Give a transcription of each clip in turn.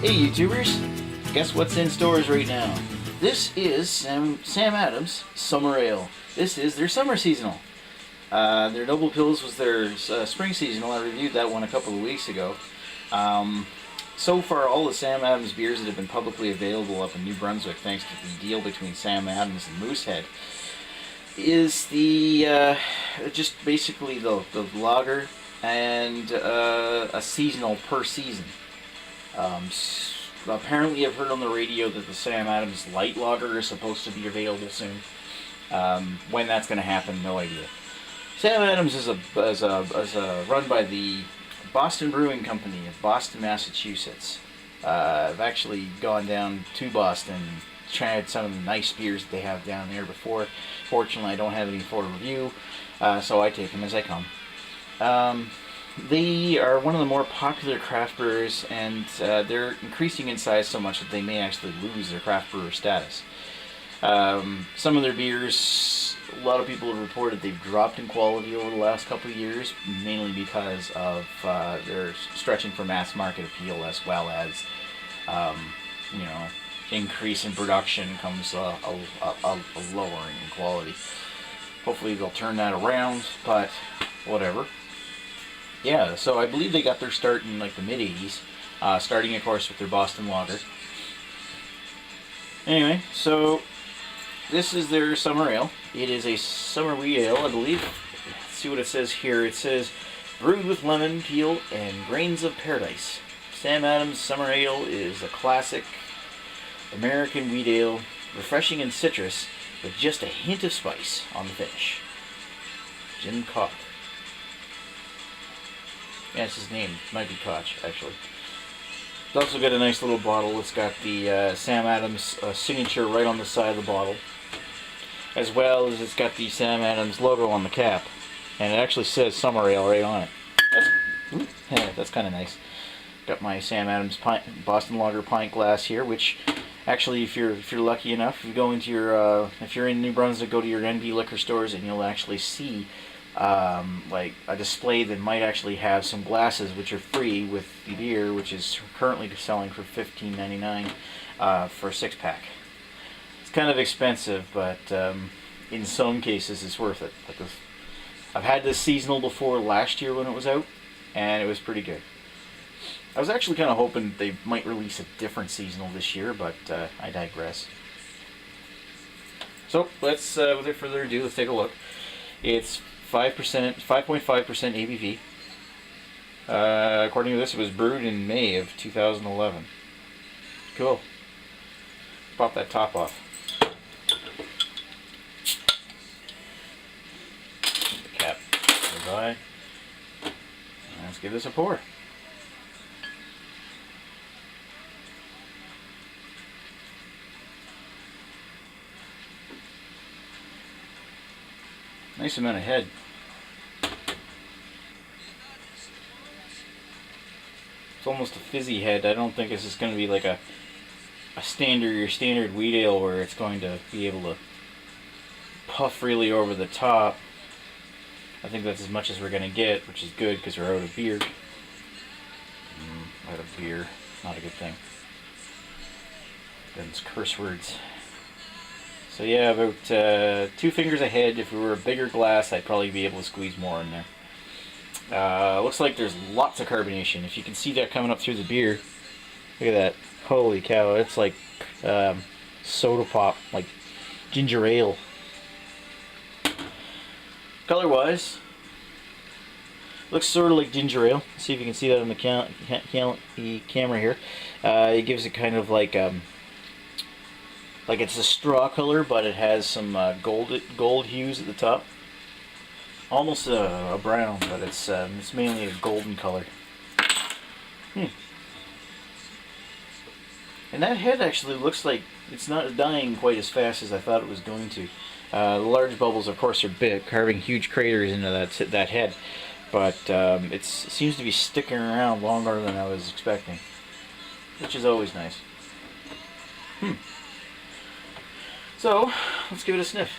Hey YouTubers, guess what's in stores right now? This is Sam Adams Summer Ale. This is their summer seasonal. Their double pills was their spring seasonal. I reviewed that one a couple of weeks ago. So far, all the Sam Adams beers that have been publicly available up in New Brunswick, thanks to the deal between Sam Adams and Moosehead, is the just basically the lager and a seasonal per season. Apparently I've heard on the radio that the Sam Adams Light Lager is supposed to be available soon. When that's going to happen, no idea. Sam Adams is run by the Boston Brewing Company of Boston, Massachusetts. I've actually gone down to Boston and tried some of the nice beers that they have down there before. Fortunately, I don't have any for review, so I take them as I come. They are one of the more popular craft brewers, and they're increasing in size so much that they may actually lose their craft brewer status. Some of their beers, a lot of people have reported they've dropped in quality over the last couple of years, mainly because of their stretching for mass market appeal, as well as, increase in production comes a lowering in quality. Hopefully they'll turn that around, but whatever. Yeah, so I believe they got their start in like the mid-80s, starting of course with their Boston Lager. Anyway, so this is their summer ale. It is a summer wheat ale, I believe. Let's see what it says here. It says, brewed with lemon, peel, and grains of paradise. Sam Adams Summer Ale is a classic American wheat ale, refreshing and citrus, with just a hint of spice on the finish. Jim Koch. Yeah, it's his name. Might be Koch, actually. It's also got a nice little bottle. It's got the Sam Adams signature right on the side of the bottle, as well as it's got the Sam Adams logo on the cap, and it actually says Summer Ale right on it. That's kind of nice. Got my Sam Adams Boston Lager pint glass here, which actually, if you're lucky enough, if you go into your if you're in New Brunswick, go to your NB liquor stores, and you'll actually see like a display that might actually have some glasses which are free with the beer, which is currently selling for $15.99 for a 6-pack. It's kind of expensive, but in some cases it's worth it. I've had this seasonal before last year when it was out, and it was pretty good. I was actually kind of hoping they might release a different seasonal this year, but I digress. So let's, without further ado, let's take a look. It's 5.5% ABV. According to this, it was brewed in May of 2011. Cool. Pop that top off. The cap goes by. Let's give this a pour. Nice amount of head. It's almost a fizzy head. I don't think this is going to be like your standard wheat ale where it's going to be able to puff really over the top. I think that's as much as we're going to get, which is good because we're out of beer. Out of beer. Not a good thing. Them's curse words. So yeah, about 2 fingers ahead. If it were a bigger glass, I'd probably be able to squeeze more in there. Looks like there's lots of carbonation. If you can see that coming up through the beer, look at that. Holy cow, it's like soda pop, like ginger ale. Color-wise, looks sort of like ginger ale. See if you can see that on the camera here. It gives it kind of like it's a straw color, but it has some gold hues at the top. Almost a brown, but it's mainly a golden color. And that head actually looks like it's not dying quite as fast as I thought it was going to. The large bubbles, of course, are big, carving huge craters into that head, but it seems to be sticking around longer than I was expecting, which is always nice. So, let's give it a sniff.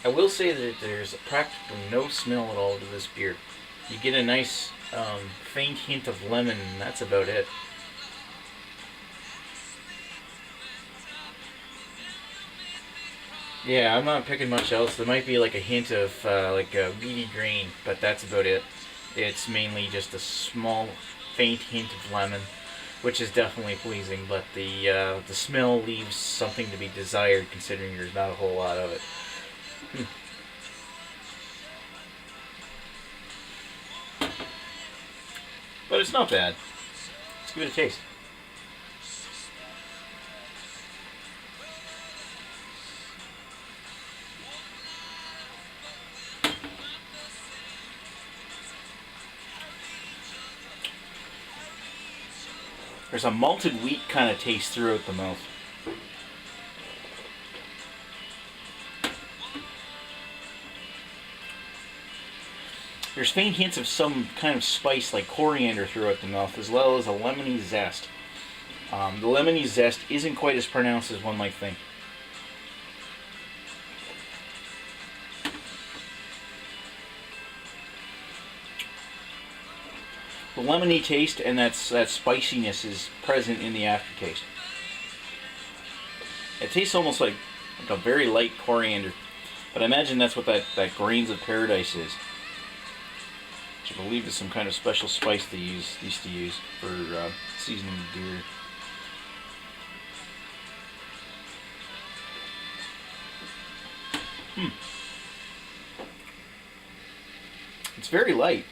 I will say that there's practically no smell at all to this beer. You get a nice faint hint of lemon, and that's about it. Yeah, I'm not picking much else. There might be like a hint of like a weedy grain, but that's about it. It's mainly just a small, faint hint of lemon, which is definitely pleasing. But the smell leaves something to be desired, considering there's not a whole lot of it. Hmm. But it's not bad. Let's give it a taste. There's a malted wheat kind of taste throughout the mouth. There's faint hints of some kind of spice like coriander throughout the mouth, as well as a lemony zest. The lemony zest isn't quite as pronounced as one might think. The lemony taste and that spiciness is present in the aftertaste. It tastes almost like a very light coriander, but I imagine that's what that grains of paradise is. Which I believe is some kind of special spice they used to use for seasoning the beer. It's very light.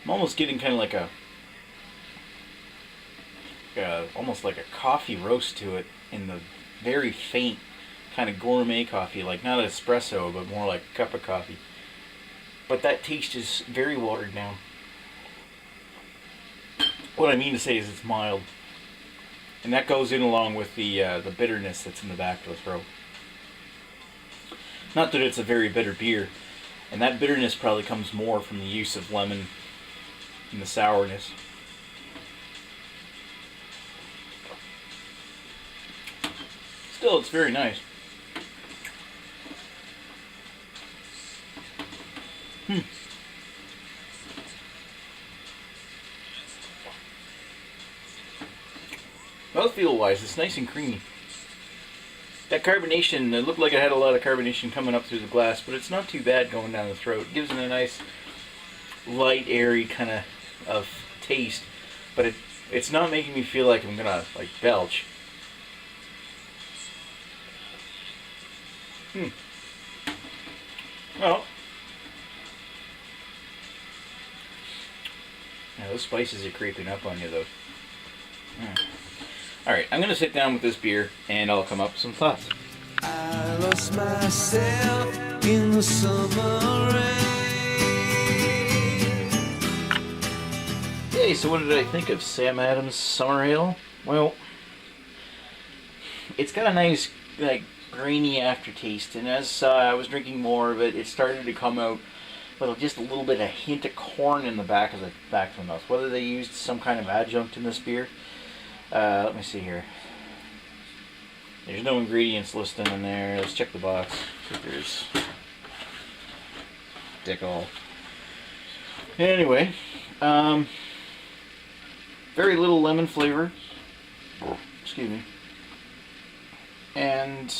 I'm almost getting kind of like almost like a coffee roast to it in the very faint kind of gourmet coffee, like not espresso, but more like a cup of coffee. But that taste is very watered down. What I mean to say is it's mild, and that goes in along with the bitterness that's in the back of the throat. Not that it's a very bitter beer, and that bitterness probably comes more from the use of lemon and the sourness. Still, it's very nice. Mouthfeel wise, it's nice and creamy. That carbonation, it looked like it had a lot of carbonation coming up through the glass, but it's not too bad going down the throat. It gives it a nice, light, airy kind of taste, but it's not making me feel like I'm gonna like belch. Well, yeah, those spices are creeping up on you though. Alright, I'm gonna sit down with this beer and I'll come up with some thoughts. I lost myself in the summer rain. Hey, so what did I think of Sam Adams Summer Ale? Well, it's got a nice, like, grainy aftertaste, and as I was drinking more of it, it started to come out with just a little bit of hint of corn in the back of the mouth. Whether they used some kind of adjunct in this beer, let me see here. There's no ingredients listed in there. Let's check the box. See if there's dick all. Anyway, very little lemon flavor. Excuse me. And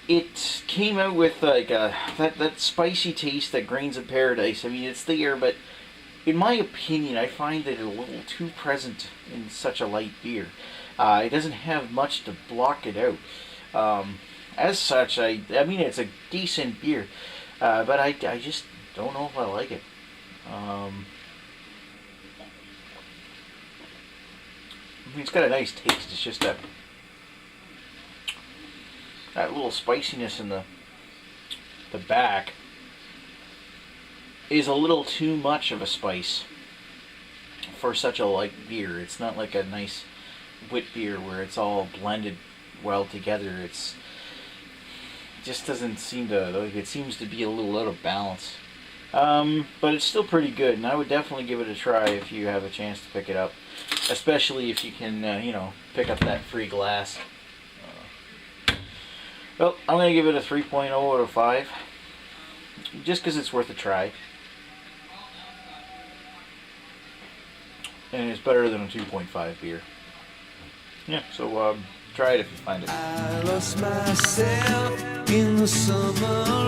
it came out with like that spicy taste, that grains of paradise. I mean, it's there, but in my opinion, I find that it's a little too present in such a light beer. It doesn't have much to block it out. As such, I mean, it's a decent beer, but I just don't know if I like it. I mean, it's got a nice taste. It's just that little spiciness in the back is a little too much of a spice for such a light beer. It's not like a nice wit beer where it's all blended well together. It just doesn't seem to, like, it seems to be a little out of balance. But it's still pretty good, and I would definitely give it a try if you have a chance to pick it up, especially if you can, pick up that free glass. Well, I'm going to give it a 3.0 out of 5. Just because it's worth a try. And it's better than a 2.5 beer. Yeah, so try it if you find it. I lost myself in the summer